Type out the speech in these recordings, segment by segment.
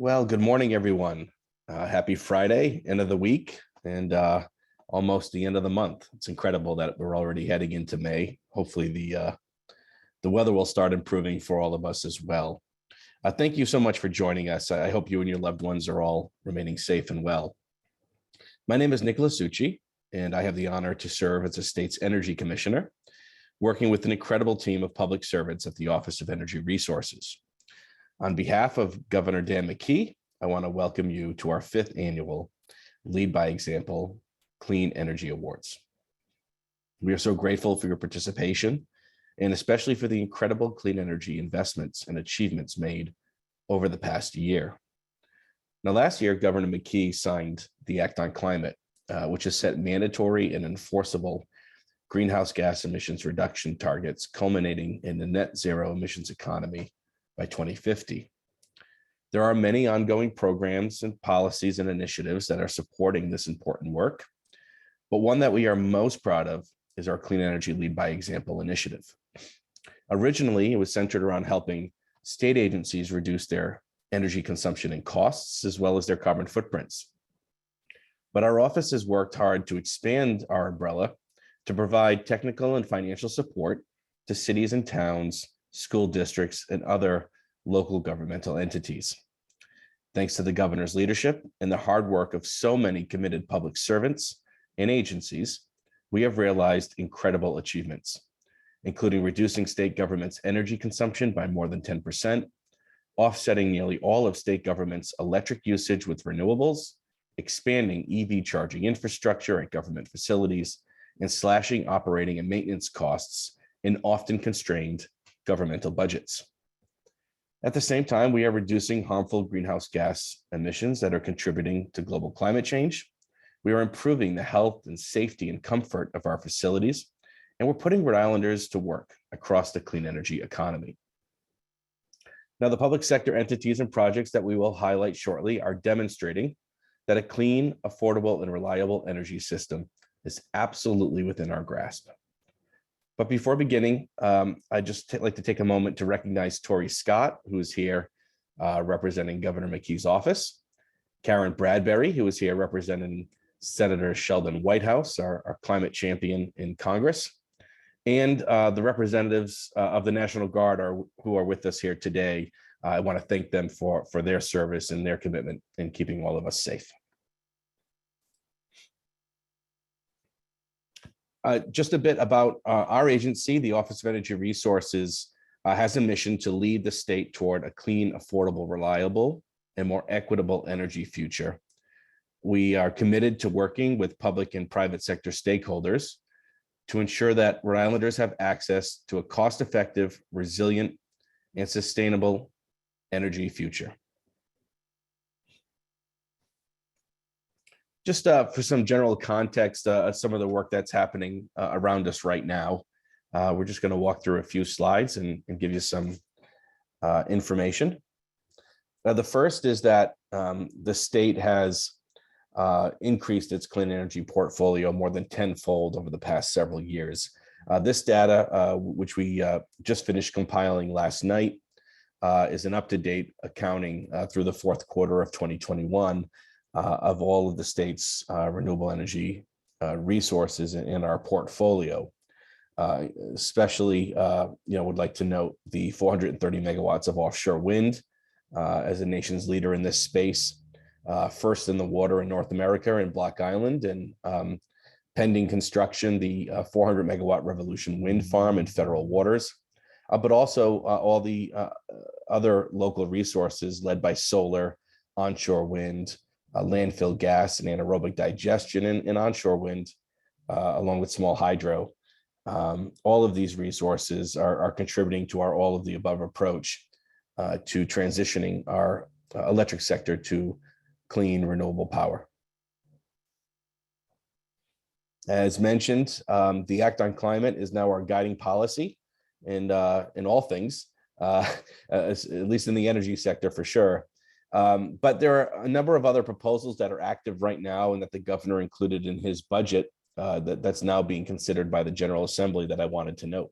Well, good morning, everyone. Happy Friday, end of the week, and almost the end of the month. It's incredible that we're already heading into May. Hopefully, the weather will start improving for all of us as well. Thank you so much for joining us. I hope you and your loved ones are all remaining safe and well. My name is Nicholas Succi, and I have the honor to serve as the state's Energy Commissioner, working with an incredible team of public servants at the Office of Energy Resources. On behalf of Governor Dan McKee, I want to welcome you to our 5th annual Lead by Example Clean Energy Awards. We are so grateful for your participation and especially for the incredible clean energy investments and achievements made over the past year. Now, last year, Governor McKee signed the Act on Climate, which has set mandatory and enforceable greenhouse gas emissions reduction targets, culminating in the net zero emissions economy by 2050. There are many ongoing programs and policies and initiatives that are supporting this important work, but one that we are most proud of is our Clean Energy Lead by Example initiative. Originally, it was centered around helping state agencies reduce their energy consumption and costs, as well as their carbon footprints. But our office has worked hard to expand our umbrella to provide technical and financial support to cities and towns, school districts, and other local governmental entities. Thanks to the governor's leadership and the hard work of so many committed public servants and agencies, we have realized incredible achievements, including reducing state government's energy consumption by more than 10%, offsetting nearly all of state government's electric usage with renewables, expanding EV charging infrastructure at government facilities, and slashing operating and maintenance costs in often constrained governmental budgets. At the same time, we are reducing harmful greenhouse gas emissions that are contributing to global climate change. We are improving the health and safety and comfort of our facilities, and we're putting Rhode Islanders to work across the clean energy economy. Now, the public sector entities and projects that we will highlight shortly are demonstrating that a clean, affordable, and reliable energy system is absolutely within our grasp. But before beginning, I'd just like to take a moment to recognize Tori Scott, who is here representing Governor McKee's office, Karen Bradbury, who is here representing Senator Sheldon Whitehouse, our climate champion in Congress, and the representatives of the National Guard who are with us here today. I want to thank them for their service and their commitment in keeping all of us safe. Just a bit about our agency. The Office of Energy Resources has a mission to lead the state toward a clean, affordable, reliable, and more equitable energy future. We are committed to working with public and private sector stakeholders to ensure that Rhode Islanders have access to a cost-effective, resilient, and sustainable energy future. Just for some general context, some of the work that's happening around us right now, we're just going to walk through a few slides and give you some information. The first is that the state has increased its clean energy portfolio more than tenfold over the past several years. This data, which we just finished compiling last night, is an up-to-date accounting through the fourth quarter of 2021 of all of the state's renewable energy resources in our portfolio. Especially, would like to note the 430 megawatts of offshore wind as the nation's leader in this space, first in the water in North America in Block Island, and pending construction, the 400 megawatt Revolution Wind Farm in federal waters, but also all the other local resources led by solar, onshore wind, landfill gas, and anaerobic digestion in onshore wind, along with small hydro. All of these resources are contributing to our all of the above approach to transitioning our electric sector to clean, renewable power. As mentioned, the Act on Climate is now our guiding policy in all things, at least in the energy sector for sure. But there are a number of other proposals that are active right now and that the governor included in his budget that's now being considered by the General Assembly that I wanted to note.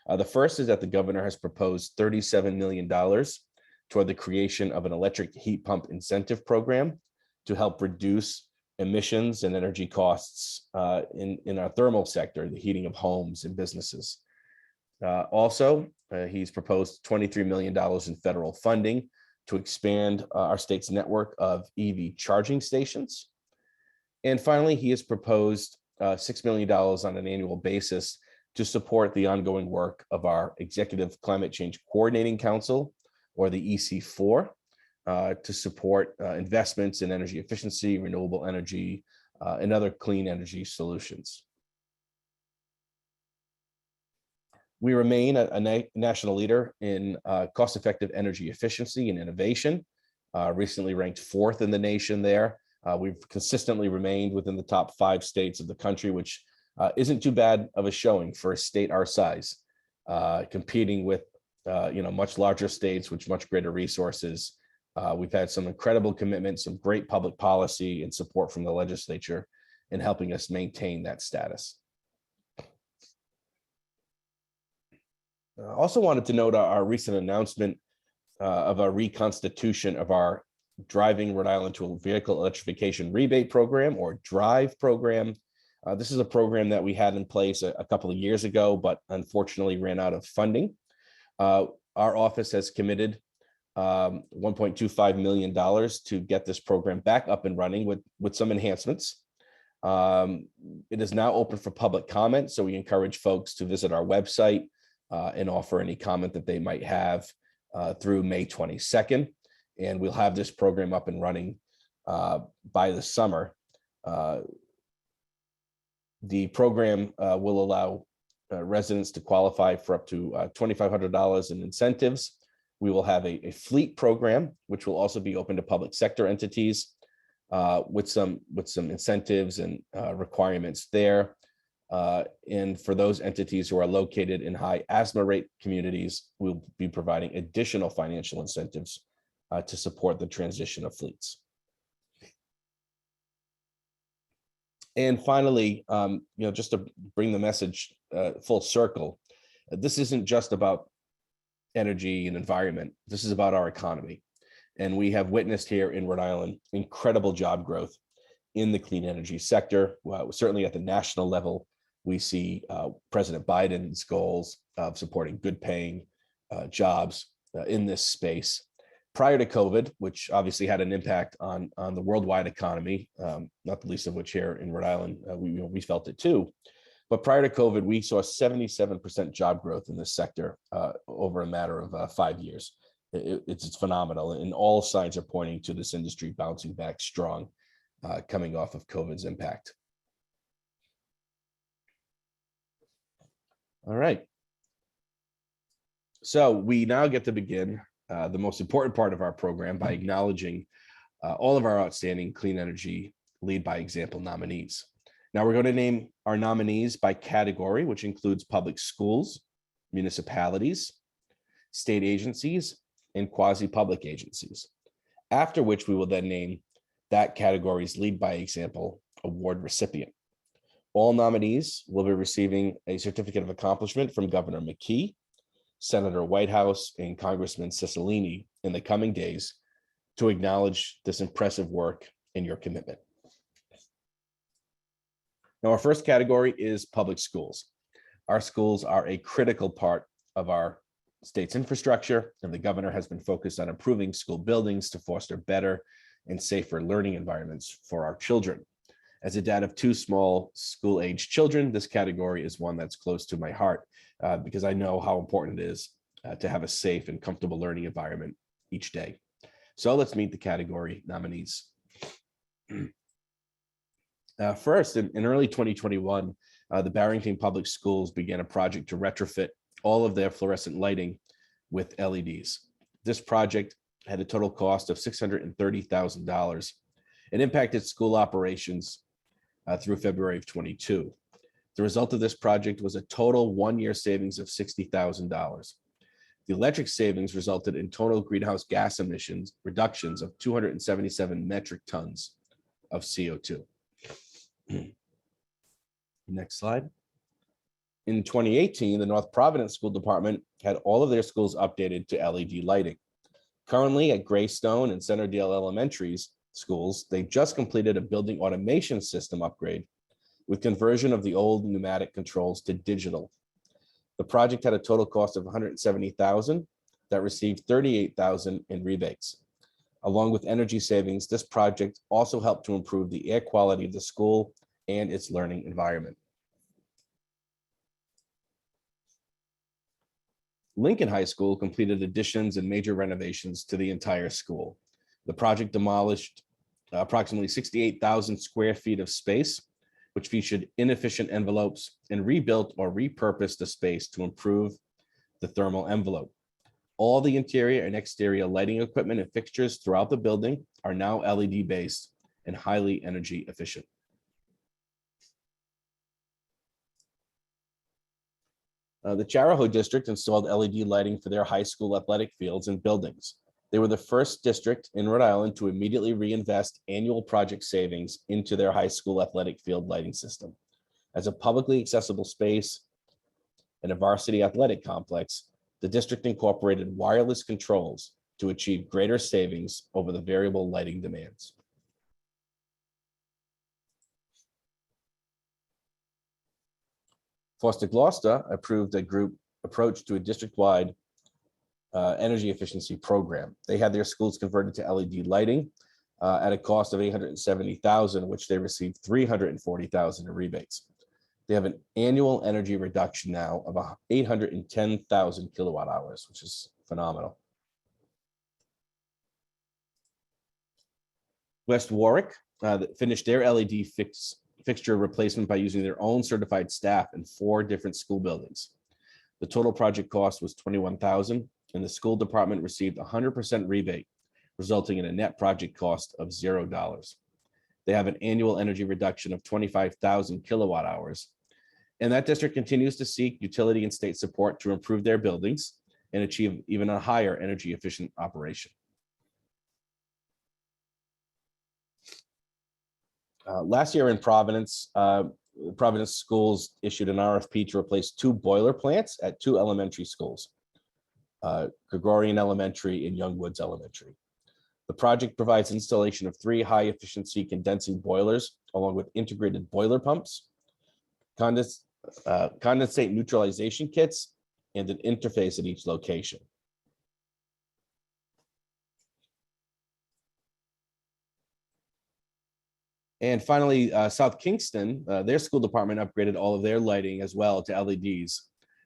The first is that the governor has proposed $37 million toward the creation of an electric heat pump incentive program to help reduce emissions and energy costs in our thermal sector, the heating of homes and businesses. Also, he's proposed $23 million in federal funding to expand our state's network of EV charging stations. And finally, he has proposed $6 million on an annual basis to support the ongoing work of our Executive Climate Change Coordinating Council, or the EC4, to support investments in energy efficiency, renewable energy, and other clean energy solutions. We remain a national leader in cost-effective energy efficiency and innovation, recently ranked 4th in the nation there. We've consistently remained within the top 5 states of the country, which isn't too bad of a showing for a state our size, competing with much larger states with much greater resources. We've had some incredible commitments, some great public policy and support from the legislature in helping us maintain that status. I also wanted to note our recent announcement of a reconstitution of our Driving Rhode Island to a Vehicle Electrification Rebate Program, or DRIVE program. This is a program that we had in place a couple of years ago, but unfortunately ran out of funding. Our office has committed $1.25 million to get this program back up and running with some enhancements. It is now open for public comment, so we encourage folks to visit our website and offer any comment that they might have through May 22nd. And we'll have this program up and running by the summer. The program will allow residents to qualify for up to $2,500 in incentives. We will have a fleet program, which will also be open to public sector entities with some incentives and requirements there. And for those entities who are located in high asthma rate communities, we'll be providing additional financial incentives to support the transition of fleets. And finally, just to bring the message full circle, this isn't just about energy and environment. This is about our economy. And we have witnessed here in Rhode Island incredible job growth in the clean energy sector. Certainly at the national level, we see President Biden's goals of supporting good paying jobs in this space. Prior to COVID, which obviously had an impact on the worldwide economy, not the least of which here in Rhode Island, we felt it too. But prior to COVID, we saw 77% job growth in this sector over a matter of 5 years. It's phenomenal, and all signs are pointing to this industry bouncing back strong, coming off of COVID's impact. All right. So we now get to begin the most important part of our program by acknowledging all of our outstanding clean energy lead by example nominees. Now we're going to name our nominees by category, which includes public schools, municipalities, state agencies, and quasi-public agencies, after which we will then name that category's lead by example award recipient. All nominees will be receiving a certificate of accomplishment from Governor McKee, Senator Whitehouse, and Congressman Cicilline in the coming days to acknowledge this impressive work and your commitment. Now, our first category is public schools. Our schools are a critical part of our state's infrastructure, and the governor has been focused on improving school buildings to foster better and safer learning environments for our children. As a dad of 2 small school-age children, this category is one that's close to my heart because I know how important it is to have a safe and comfortable learning environment each day. So let's meet the category nominees. First, in early 2021, the Barrington Public Schools began a project to retrofit all of their fluorescent lighting with LEDs. This project had a total cost of $630,000 and impacted school operations through February of 22. The result of this project was a total 1-year savings of $60,000. The electric savings resulted in total greenhouse gas emissions reductions of 277 metric tons of CO2. Next slide. In 2018, the North Providence School Department had all of their schools updated to LED lighting. Currently at Greystone and Centerdale Elementaries schools, they just completed a building automation system upgrade with conversion of the old pneumatic controls to digital. The project had a total cost of $170,000 that received $38,000 in rebates. Along with energy savings, this project also helped to improve the air quality of the school and its learning environment. Lincoln High School completed additions and major renovations to the entire school. The project demolished approximately 68,000 square feet of space, which featured inefficient envelopes, and rebuilt or repurposed the space to improve the thermal envelope. All the interior and exterior lighting equipment and fixtures throughout the building are now LED based and highly energy efficient. The Charahoe district installed LED lighting for their high school athletic fields and buildings. They were the first district in Rhode Island to immediately reinvest annual project savings into their high school athletic field lighting system. As a publicly accessible space and a varsity athletic complex, the district incorporated wireless controls to achieve greater savings over the variable lighting demands. Foster Gloucester approved a group approach to a district-wide energy efficiency program. They had their schools converted to LED lighting at a cost of $870,000, which they received $340,000 in rebates. They have an annual energy reduction now of 810,000 kilowatt hours, which is phenomenal. West Warwick finished their LED fixture replacement by using their own certified staff in 4 different school buildings. The total project cost was $21,000, and the school department received 100% rebate, resulting in a net project cost of $0. They have an annual energy reduction of 25,000 kilowatt hours, and that district continues to seek utility and state support to improve their buildings and achieve even a higher energy efficient operation. Last year in Providence, Providence Schools issued an RFP to replace 2 boiler plants at 2 elementary schools, Gregorian Elementary and Young Woods Elementary. The project provides installation of 3 high-efficiency condensing boilers, along with integrated boiler pumps, condensate neutralization kits, and an interface at each location. And finally, South Kingston, their school department upgraded all of their lighting as well to LEDs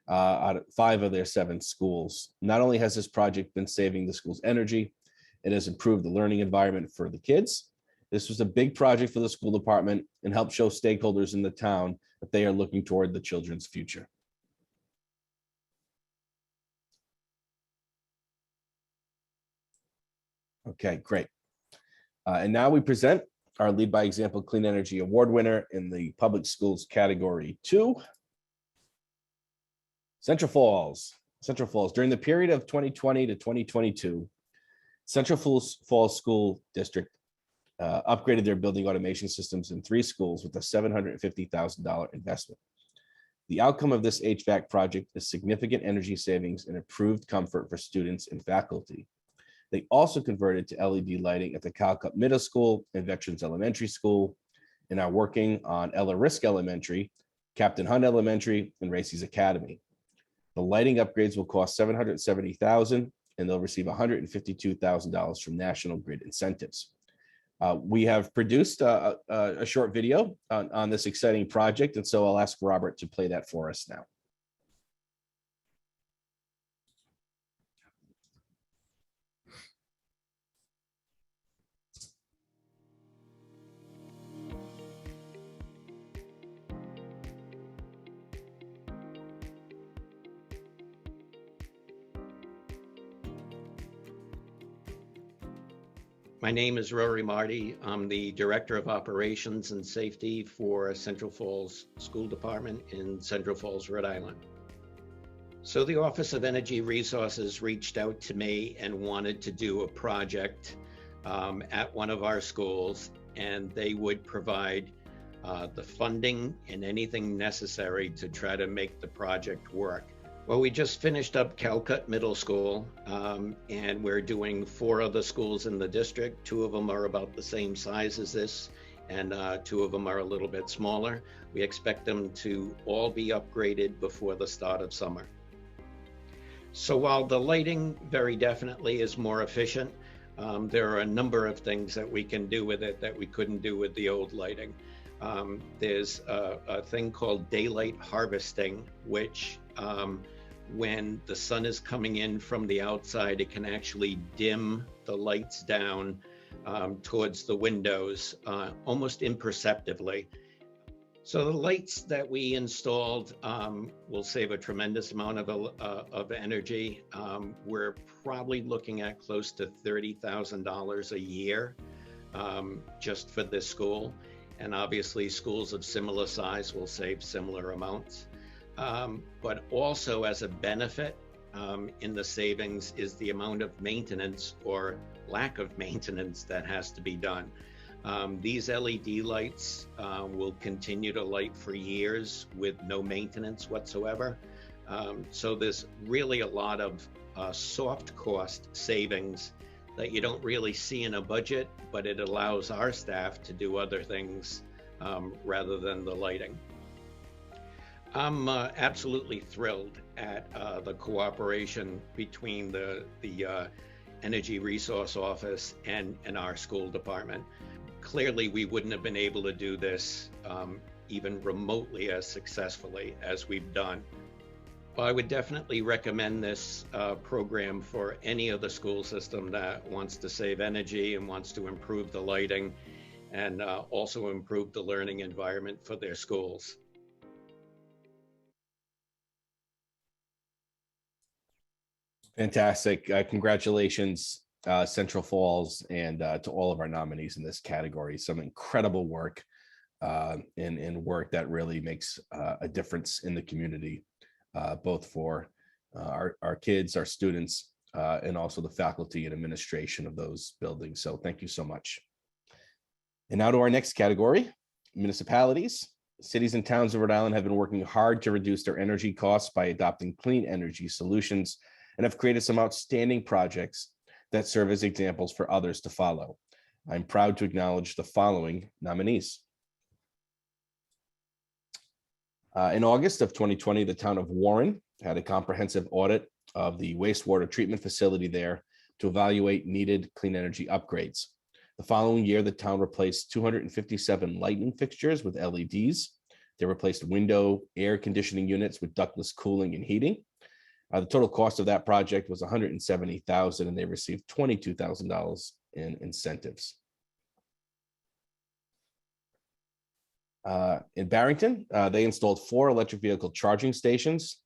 out of 5 of their 7 schools. Not only has this project been saving the school's energy, it has improved the learning environment for the kids. This was a big project for the school department and helped show stakeholders in the town that they are looking toward the children's future. Okay, great. And now we present our Lead by Example Clean Energy Award winner in the public schools category 2, Central Falls. Central Falls. During the period of 2020 to 2022, Central Falls School District upgraded their building automation systems in 3 schools with a $750,000 investment. The outcome of this HVAC project is significant energy savings and improved comfort for students and faculty. They also converted to LED lighting at the Calcutt Middle School and Veterans Elementary School, and are working on Ella Risk Elementary, Captain Hunt Elementary, and Raices Academy. The lighting upgrades will cost $770,000, and they'll receive $152,000 from National Grid incentives. We have produced a short video on this exciting project, and so I'll ask Robert to play that for us now. My name is Rory Marty. I'm the Director of Operations and Safety for Central Falls School Department in Central Falls, Rhode Island. So the Office of Energy Resources reached out to me and wanted to do a project at one of our schools, and they would provide the funding and anything necessary to try to make the project work. Well, we just finished up Calcutt Middle School, and we're doing 4 other schools in the district. 2 of them are about the same size as this, and 2 of them are a little bit smaller. We expect them to all be upgraded before the start of summer. So while the lighting very definitely is more efficient, there are a number of things that we can do with it that we couldn't do with the old lighting. There's a thing called daylight harvesting, which when the sun is coming in from the outside, it can actually dim the lights down towards the windows almost imperceptibly. So the lights that we installed will save a tremendous amount of energy. We're probably looking at close to $30,000 a year just for this school. And obviously schools of similar size will save similar amounts. But also as a benefit in the savings is the amount of maintenance or lack of maintenance that has to be done. These LED lights will continue to light for years with no maintenance whatsoever. So there's really a lot of soft cost savings that you don't really see in a budget, but it allows our staff to do other things rather than the lighting. I'm absolutely thrilled at the cooperation between the Energy Resource Office and our school department. Clearly, we wouldn't have been able to do this even remotely as successfully as we've done. Well, I would definitely recommend this program for any other school system that wants to save energy and wants to improve the lighting and also improve the learning environment for their schools. Fantastic. Congratulations, Central Falls, and to all of our nominees in this category. Some incredible work and work that really makes a difference in the community, both for our kids, our students, and also the faculty and administration of those buildings. So thank you so much. And now to our next category, municipalities. Cities and towns of Rhode Island have been working hard to reduce their energy costs by adopting clean energy solutions and have created some outstanding projects that serve as examples for others to follow. I'm proud to acknowledge the following nominees. In August of 2020, the town of Warren had a comprehensive audit of the wastewater treatment facility there to evaluate needed clean energy upgrades. The following year, the town replaced 257 lighting fixtures with LEDs. They replaced window air conditioning units with ductless cooling and heating. The total cost of that project was $170,000, and they received $22,000 in incentives. In Barrington, they installed 4 electric vehicle charging stations.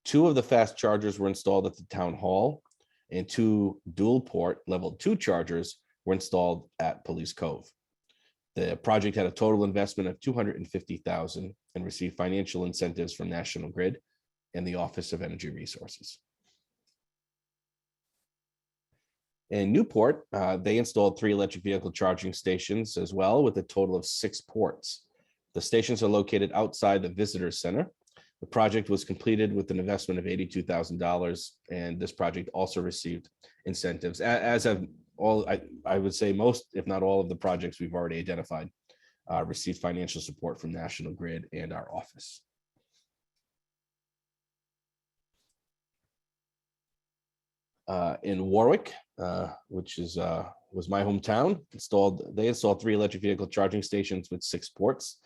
2 of the fast chargers were installed at the town hall, and 2 dual port level 2 chargers were installed at Police Cove. The project had a total investment of $250,000 and received financial incentives from National Grid and the Office of Energy Resources. In Newport, they installed 3 electric vehicle charging stations as well, with a total of 6 ports. The stations are located outside the Visitor Center. The project was completed with an investment of $82,000, and this project also received incentives, as have all, I would say most, if not all, of the projects we've already identified received financial support from National Grid and our office. In Warwick, which was my hometown, they installed 3 electric vehicle charging stations with 6 ports,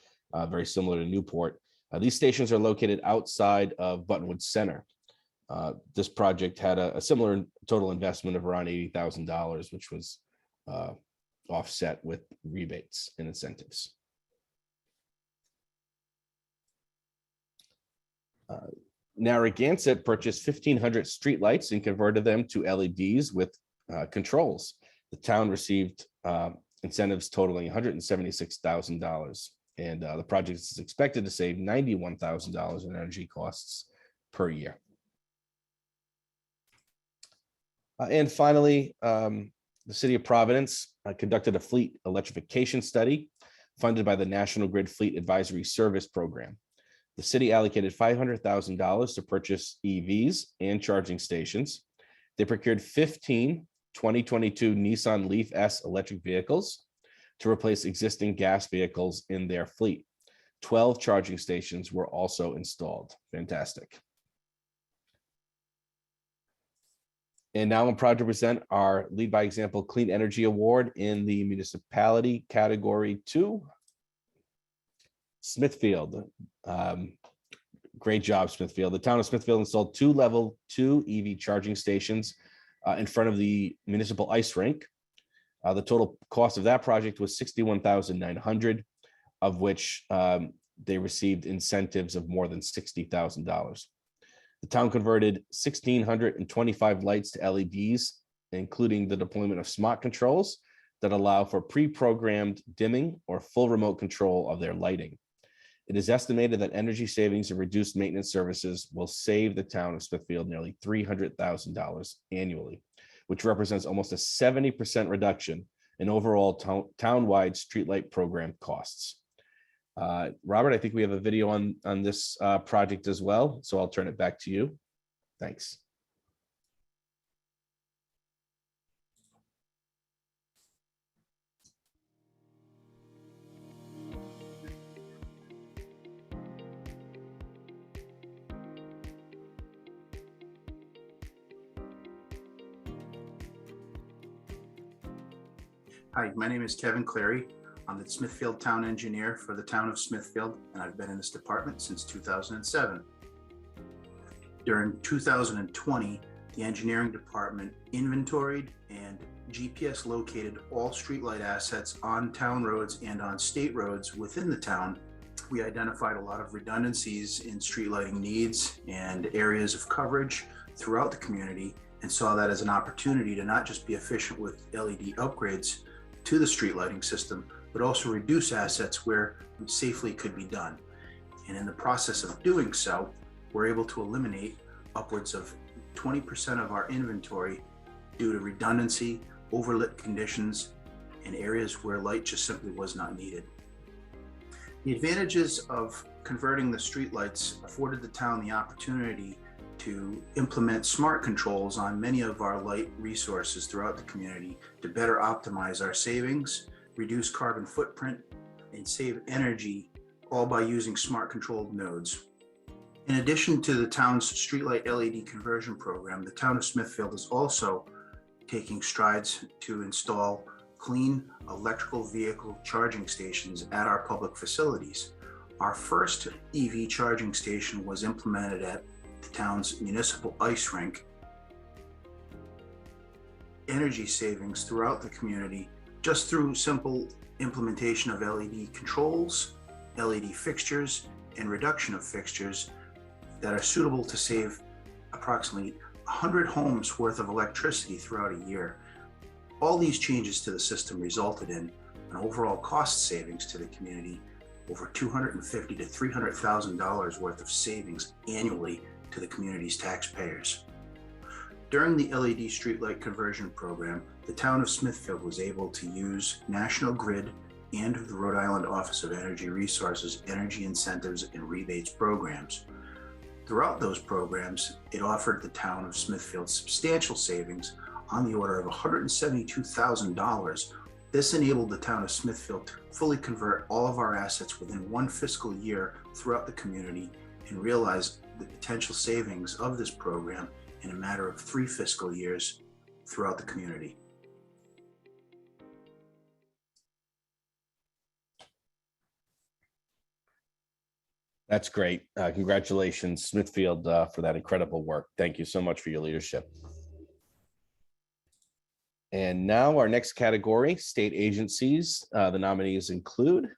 very similar to Newport. These stations are located outside of Buttonwood Center. This project had a similar total investment of around $80,000, which was offset with rebates and incentives. Narragansett purchased 1,500 streetlights and converted them to LEDs with controls. The town received incentives totaling $176,000, and the project is expected to save $91,000 in energy costs per year. And finally, the City of Providence conducted a fleet electrification study funded by the National Grid Fleet Advisory Service Program. The city allocated $500,000 to purchase EVs and charging stations. They procured 15 2022 Nissan Leaf S electric vehicles to replace existing gas vehicles in their fleet. 12 charging stations were also installed. Fantastic. And now I'm proud to present our Lead by Example Clean Energy Award in the municipality category 2. Smithfield. Great job, Smithfield. The town of Smithfield installed 2 level 2 EV charging stations in front of the municipal ice rink. The total cost of that project was $61,900, of which they received incentives of more than $60,000. The town converted 1,625 lights to LEDs, including the deployment of smart controls that allow for pre-programmed dimming or full remote control of their lighting. It is estimated that energy savings and reduced maintenance services will save the town of Smithfield nearly $300,000 annually, which represents almost a 70% reduction in overall town-wide streetlight program costs. Robert, I think we have a video on this project as well, so I'll turn it back to you. Thanks. Hi, my name is Kevin Clary. I'm the Smithfield Town Engineer for the town of Smithfield, and I've been in this department since 2007. During 2020, the engineering department inventoried and GPS located all streetlight assets on town roads and on state roads within the town. We identified a lot of redundancies in street lighting needs and areas of coverage throughout the community, and saw that as an opportunity to not just be efficient with LED upgrades to the street lighting system, but also reduce assets where safely could be done. And in the process of doing so, we're able to eliminate upwards of 20% of our inventory due to redundancy, overlit conditions, and areas where light just simply was not needed. The advantages of converting the streetlights afforded the town the opportunity to implement smart controls on many of our light resources throughout the community to better optimize our savings, reduce carbon footprint, and save energy, all by using smart controlled nodes. In addition to the town's streetlight LED conversion program, the town of Smithfield is also taking strides to install clean electrical vehicle charging stations at our public facilities. Our first EV charging station was implemented at the town's municipal ice rink. Energy savings throughout the community just through simple implementation of LED controls, LED fixtures, and reduction of fixtures that are suitable to save approximately 100 homes worth of electricity throughout a year. All these changes to the system resulted in an overall cost savings to the community over $250,000 to $300,000 worth of savings annually to the community's taxpayers. During the LED streetlight conversion program, the town of Smithfield was able to use National Grid and the Rhode Island Office of Energy Resources energy incentives and rebates programs. Throughout those programs, it offered the town of Smithfield substantial savings on the order of $172,000. This enabled the town of Smithfield to fully convert all of our assets within one fiscal year throughout the community and realize the potential savings of this program in a matter of 3 fiscal years throughout the community. That's great. Congratulations, Smithfield, for that incredible work. Thank you so much for your leadership. And now our next category, state agencies. The nominees include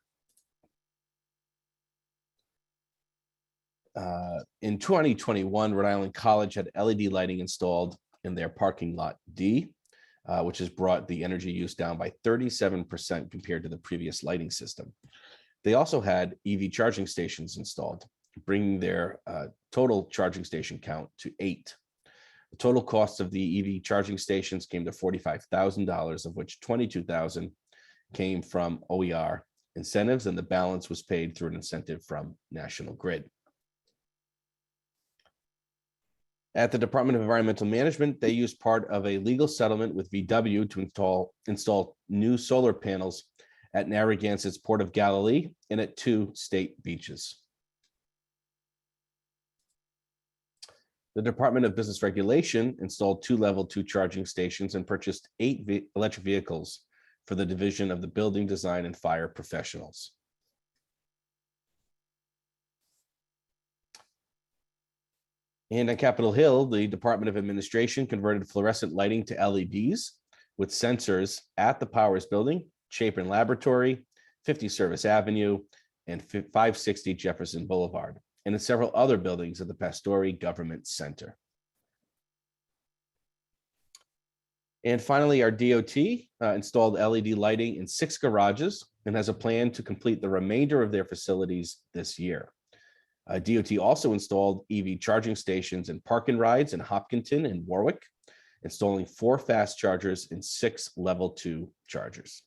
in 2021, Rhode Island College had LED lighting installed in their parking lot D, which has brought the energy use down by 37% compared to the previous lighting system. They also had EV charging stations installed, bringing their total charging station count to 8. The total cost of the EV charging stations came to $45,000, of which $22,000 came from OER incentives, and the balance was paid through an incentive from National Grid. At the Department of Environmental Management, they used part of a legal settlement with VW to install new solar panels at Narragansett's Port of Galilee and at 2 state beaches. The Department of Business Regulation installed 2 level 2 charging stations and purchased 8 electric vehicles for the Division of the Building Design and Fire Professionals. And on Capitol Hill, the Department of Administration converted fluorescent lighting to LEDs with sensors at the Powers Building, Chapin Laboratory, 50 Service Avenue, and 560 Jefferson Boulevard, and in several other buildings at the Pastore Government Center. And finally, our DOT installed LED lighting in 6 garages and has a plan to complete the remainder of their facilities this year. DOT also installed EV charging stations in Park and Rides in Hopkinton and Warwick, installing 4 fast chargers and 6 level 2 chargers.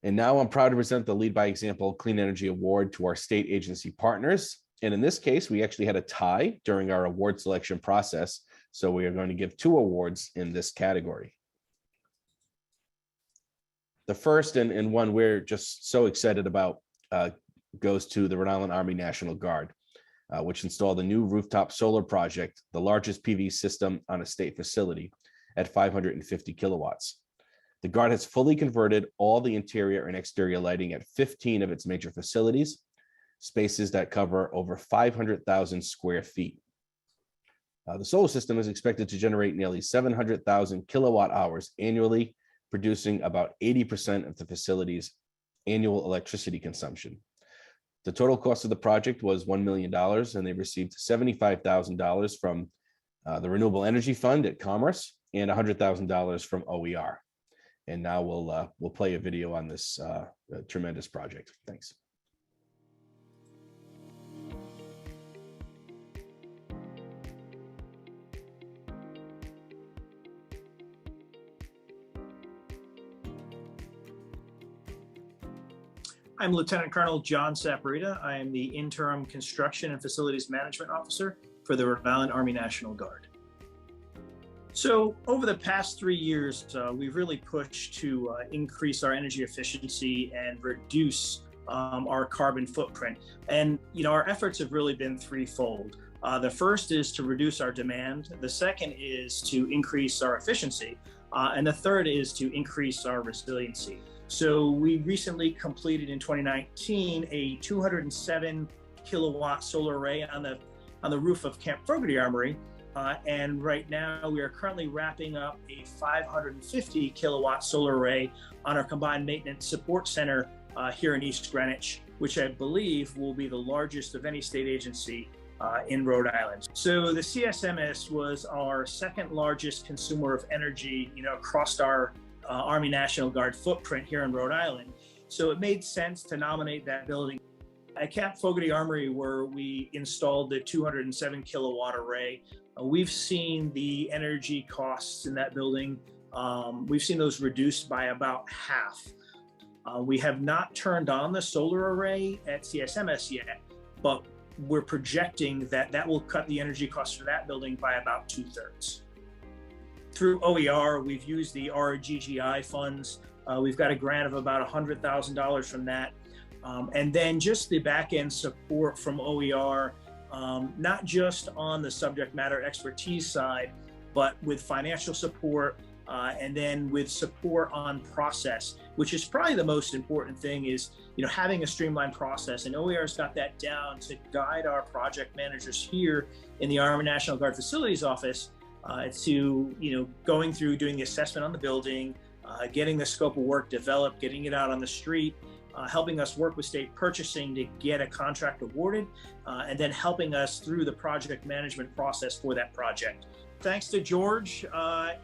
And now I'm proud to present the Lead by Example Clean Energy Award to our state agency partners. And in this case, we actually had a tie during our award selection process. So we are going to give 2 awards in this category. The first and one we're just so excited about goes to the Rhode Island Army National Guard, which installed a new rooftop solar project, the largest PV system on a state facility at 550 kilowatts. The Guard has fully converted all the interior and exterior lighting at 15 of its major facilities, spaces that cover over 500,000 square feet. The solar system is expected to generate nearly 700,000 kilowatt hours annually, producing about 80% of the facility's annual electricity consumption. The total cost of the project was $1 million, and they received $75,000 from the Renewable Energy Fund at Commerce and $100,000 from OER. And now we'll play a video on this tremendous project. Thanks. I'm Lieutenant Colonel John Saporita. I am the Interim Construction and Facilities Management Officer for the Rhode Island Army National Guard. So over the past 3 years, we've really pushed to increase our energy efficiency and reduce our carbon footprint. And our efforts have really been threefold. The first is to reduce our demand. The second is to increase our efficiency. And the third is to increase our resiliency. So we recently completed in 2019 a 207 kilowatt solar array on the roof of Camp Fogarty Armory. And right now we are currently wrapping up a 550 kilowatt solar array on our combined maintenance support center here in East Greenwich, which I believe will be the largest of any state agency in Rhode Island. So the CSMS was our second largest consumer of energy, across our Army National Guard footprint here in Rhode Island. So it made sense to nominate that building. At Camp Fogarty Armory, where we installed the 207 kilowatt array, we've seen the energy costs in that building, we've seen those reduced by about half. We have not turned on the solar array at CSMS yet, but we're projecting that will cut the energy costs for that building by about 2/3. Through OER, we've used the RGGI funds. We've got a grant of about $100,000 from that. And then just the back-end support from OER, not just on the subject matter expertise side, but with financial support, and then with support on process, which is probably the most important thing is, having a streamlined process. And OER's got that down to guide our project managers here in the Army National Guard Facilities Office to, going through doing the assessment on the building, getting the scope of work developed, getting it out on the street, helping us work with state purchasing to get a contract awarded, and then helping us through the project management process for that project. Thanks to George, at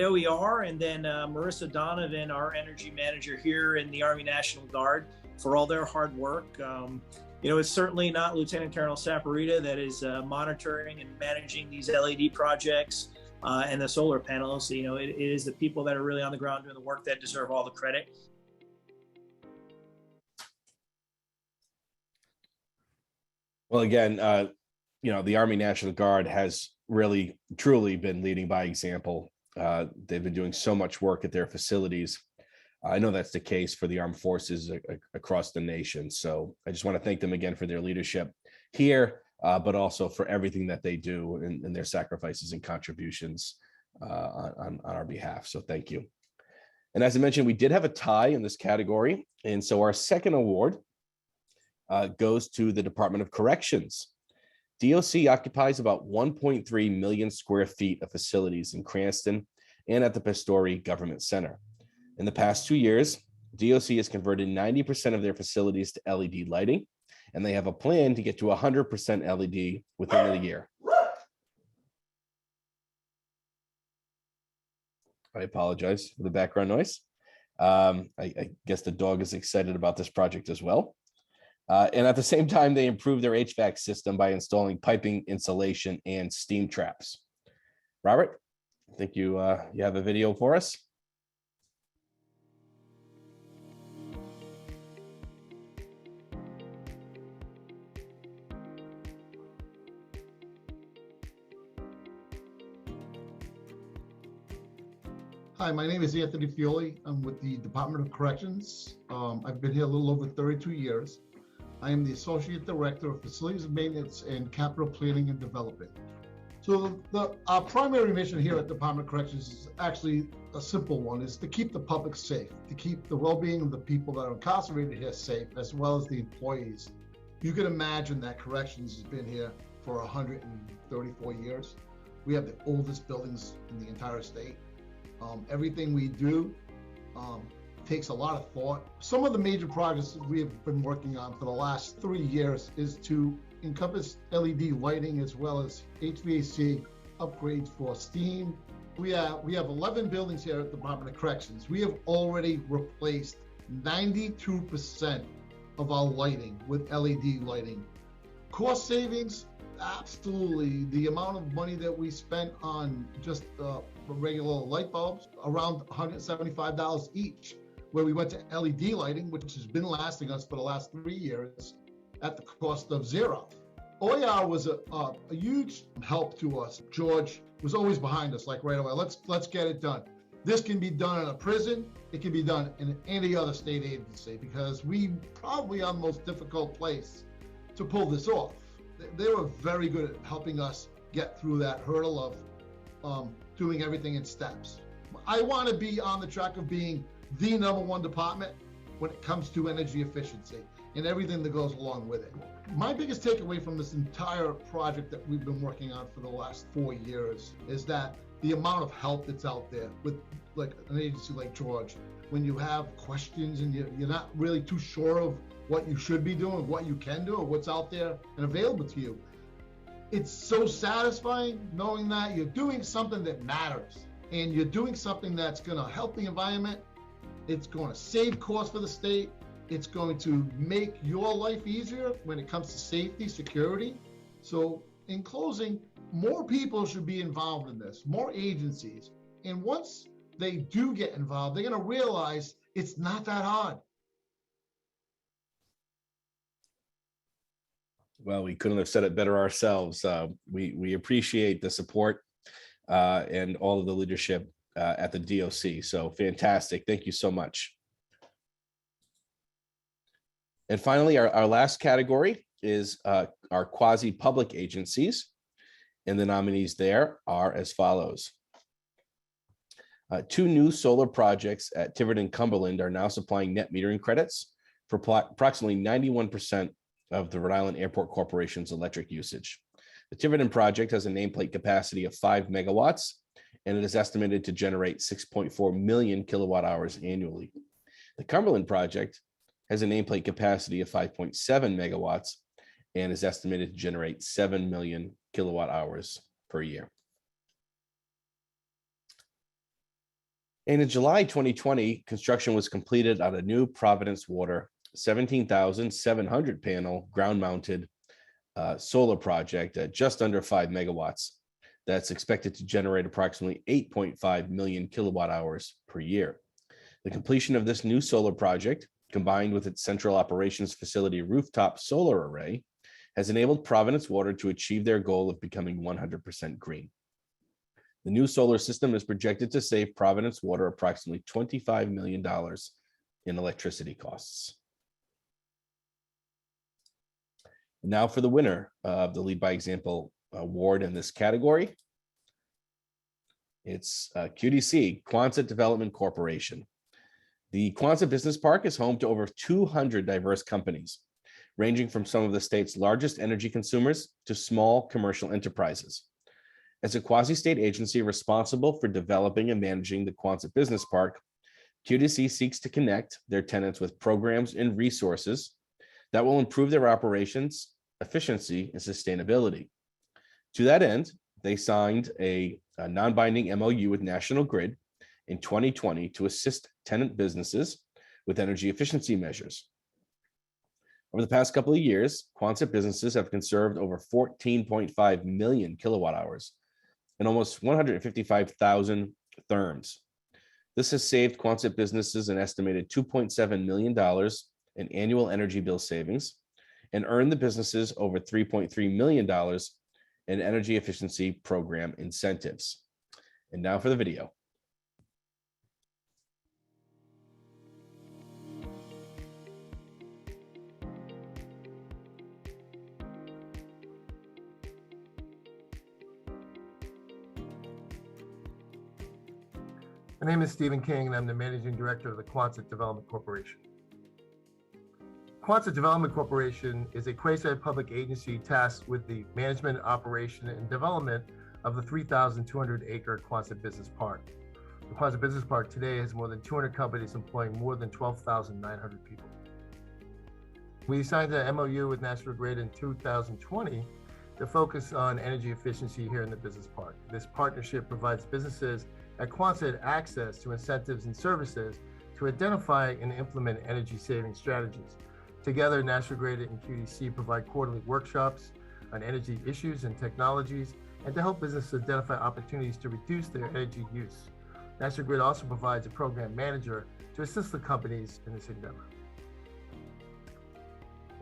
OER, and then Marissa Donovan, our energy manager here in the Army National Guard, for all their hard work. It's certainly not Lieutenant Colonel Saporita that is monitoring and managing these LED projects and the solar panels. It is the people that are really on the ground doing the work that deserve all the credit. Well, again, the Army National Guard has really, truly been leading by example. They've been doing so much work at their facilities. I know that's the case for the armed forces across the nation. So I just want to thank them again for their leadership here, but also for everything that they do and their sacrifices and contributions on our behalf. So thank you. And as I mentioned, we did have a tie in this category. And so our second award goes to the Department of Corrections. DOC occupies about 1.3 million square feet of facilities in Cranston and at the Pastore Government Center. In the past 2 years, DOC has converted 90% of their facilities to LED lighting, and they have a plan to get to 100% LED within the year. I apologize for the background noise. I guess the dog is excited about this project as well. And at the same time, they improved their HVAC system by installing piping, insulation, and steam traps. Robert, I think you have a video for us. Hi, my name is Anthony Fioli. I'm with the Department of Corrections. I've been here a little over 32 years. I am the Associate Director of Facilities Maintenance and Capital Planning and Development. So our primary mission here at Department of Corrections is actually a simple one, is to keep the public safe, to keep the well-being of the people that are incarcerated here safe, as well as the employees. You can imagine that Corrections has been here for 134 years. We have the oldest buildings in the entire state. Everything we do takes a lot of thought. Some of the major projects that we have been working on for the last 3 years is to encompass LED lighting as well as HVAC upgrades for steam. We have 11 buildings here at the Department of Corrections. We have already replaced 92% of our lighting with LED lighting. Cost savings, absolutely. The amount of money that we spent on just regular light bulbs, around $175 each, where we went to LED lighting, which has been lasting us for the last 3 years at the cost of zero. OER was a huge help to us. George was always behind us, like right away, let's get it done. This can be done in a prison. It can be done in any other state agency, because we probably are the most difficult place to pull this off. They were very good at helping us get through that hurdle of doing everything in steps. I want to be on the track of being the #1 department when it comes to energy efficiency and everything that goes along with it. My biggest takeaway from this entire project that we've been working on for the last 4 years is that the amount of help that's out there with like an agency like George, when you have questions and you're not really too sure of what you should be doing, what you can do, or what's out there and available to you. It's so satisfying knowing that you're doing something that matters and you're doing something that's going to help the environment. It's going to save costs for the state. It's going to make your life easier when it comes to safety, security. So in closing, more people should be involved in this, more agencies. And once they do get involved, they're going to realize it's not that hard. Well, we couldn't have said it better ourselves. We appreciate the support and all of the leadership at the DOC. So fantastic. Thank you so much. And finally, our last category is our quasi-public agencies. And the nominees there are as follows. 2 new solar projects at Tiverton, Cumberland are now supplying net metering credits for approximately 91% of the Rhode Island Airport Corporation's electric usage. The Tiverton project has a nameplate capacity of 5 megawatts, and it is estimated to generate 6.4 million kilowatt hours annually. The Cumberland project has a nameplate capacity of 5.7 megawatts and is estimated to generate 7 million kilowatt hours per year. And in July 2020, construction was completed on a new Providence Water 17,700 panel ground-mounted solar project at just under 5 megawatts. That's expected to generate approximately 8.5 million kilowatt hours per year. The completion of this new solar project, combined with its central operations facility rooftop solar array, has enabled Providence Water to achieve their goal of becoming 100% green. The new solar system is projected to save Providence Water approximately $25 million in electricity costs. Now for the winner of the Lead by Example award in this category. It's QDC, Quonset Development Corporation. The Quonset Business Park is home to over 200 diverse companies, ranging from some of the state's largest energy consumers to small commercial enterprises. As a quasi-state agency responsible for developing and managing the Quonset Business Park, QDC seeks to connect their tenants with programs and resources that will improve their operations, efficiency, and sustainability. To that end, they signed a non-binding MOU with National Grid in 2020 to assist tenant businesses with energy efficiency measures. Over the past couple of years, Quonset businesses have conserved over 14.5 million kilowatt hours and almost 155,000 therms. This has saved Quonset businesses an estimated $2.7 million in annual energy bill savings and earned the businesses over $3.3 million in energy efficiency program incentives. And now for the video. My name is Stephen King, and I'm the Managing Director of the Quonset Development Corporation. Quonset Development Corporation is a quasi-public agency tasked with the management, operation, and development of the 3,200-acre Quonset Business Park. The Quonset Business Park today has more than 200 companies employing more than 12,900 people. We signed an MOU with National Grid in 2020 to focus on energy efficiency here in the business park. This partnership provides businesses at Quonset access to incentives and services to identify and implement energy saving strategies. Together, National Grid and QDC provide quarterly workshops on energy issues and technologies, and to help businesses identify opportunities to reduce their energy use. National Grid also provides a program manager to assist the companies in this endeavor.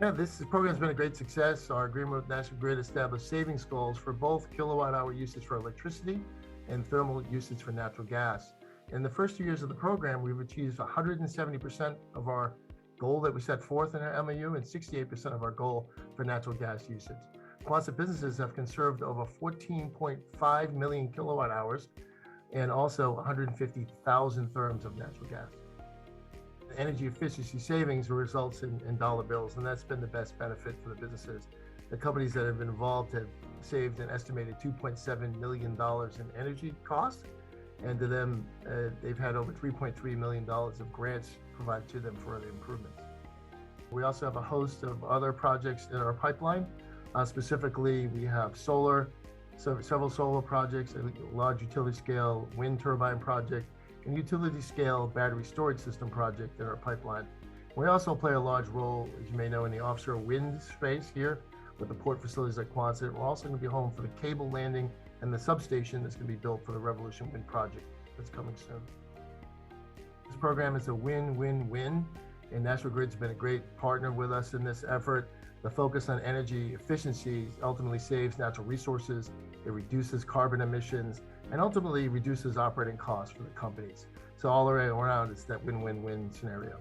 Yeah, this program has been a great success. Our agreement with National Grid established savings goals for both kilowatt hour usage for electricity and thermal usage for natural gas. In the first 2 years of the program, we've achieved 170% of our goal that we set forth in our MOU and 68% of our goal for natural gas usage. Quonset businesses have conserved over 14.5 million kilowatt hours and also 150,000 therms of natural gas. The energy efficiency savings results in dollar bills, and that's been the best benefit for the businesses. The companies that have been involved have saved an estimated $2.7 million in energy costs, and to them, they've had over $3.3 million of grants provided to them for other improvements. We also have a host of other projects in our pipeline. Specifically, we have solar, several solar projects, a large utility scale wind turbine project, and utility scale battery storage system project in our pipeline. We also play a large role, as you may know, in the offshore wind space here with the port facilities at Quonset. We're also going to be home for the cable landing and the substation that's going to be built for the Revolution Wind project that's coming soon. This program is a win-win-win, and National Grid's been a great partner with us in this effort. The focus on energy efficiency ultimately saves natural resources, it reduces carbon emissions, and ultimately reduces operating costs for the companies. So all the way around, it's that win-win-win scenario.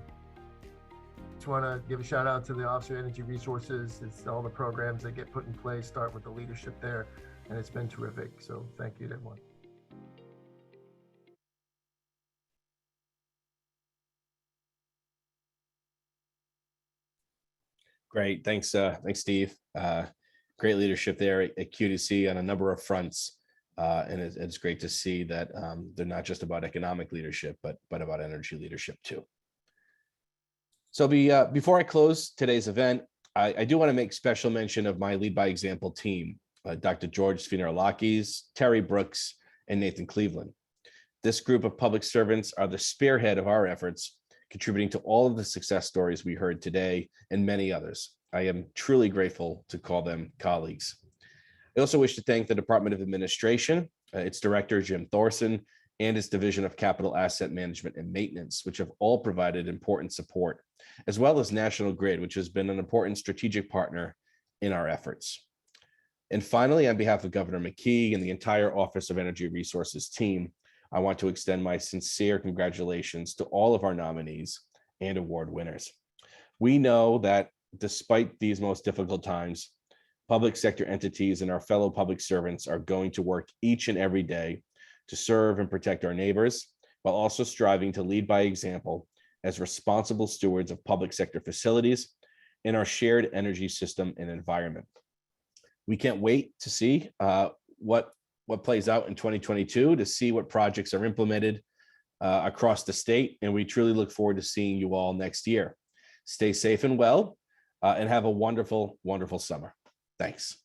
Just want to give a shout out to the Office of Energy Resources. It's all the programs that get put in place, start with the leadership there, and it's been terrific. So thank you to everyone. Great, thanks, Steve. Great leadership there at QDC on a number of fronts, and it's great to see that they're not just about economic leadership, but about energy leadership too. So before I close today's event, I do want to make special mention of my Lead by Example team, Dr. George Svinarlakis, Terry Brooks, and Nathan Cleveland. This group of public servants are the spearhead of our efforts, contributing to all of the success stories we heard today and many others. I am truly grateful to call them colleagues. I also wish to thank the Department of Administration, its director, Jim Thorson, and its Division of Capital Asset Management and Maintenance, which have all provided important support, as well as National Grid, which has been an important strategic partner in our efforts. And finally, on behalf of Governor McKee and the entire Office of Energy Resources team, I want to extend my sincere congratulations to all of our nominees and award winners. We know that despite these most difficult times, public sector entities and our fellow public servants are going to work each and every day to serve and protect our neighbors, while also striving to lead by example as responsible stewards of public sector facilities in our shared energy system and environment. We can't wait to see what plays out in 2022, to see what projects are implemented across the state, and we truly look forward to seeing you all next year. Stay safe and well, and have a wonderful, wonderful summer. Thanks.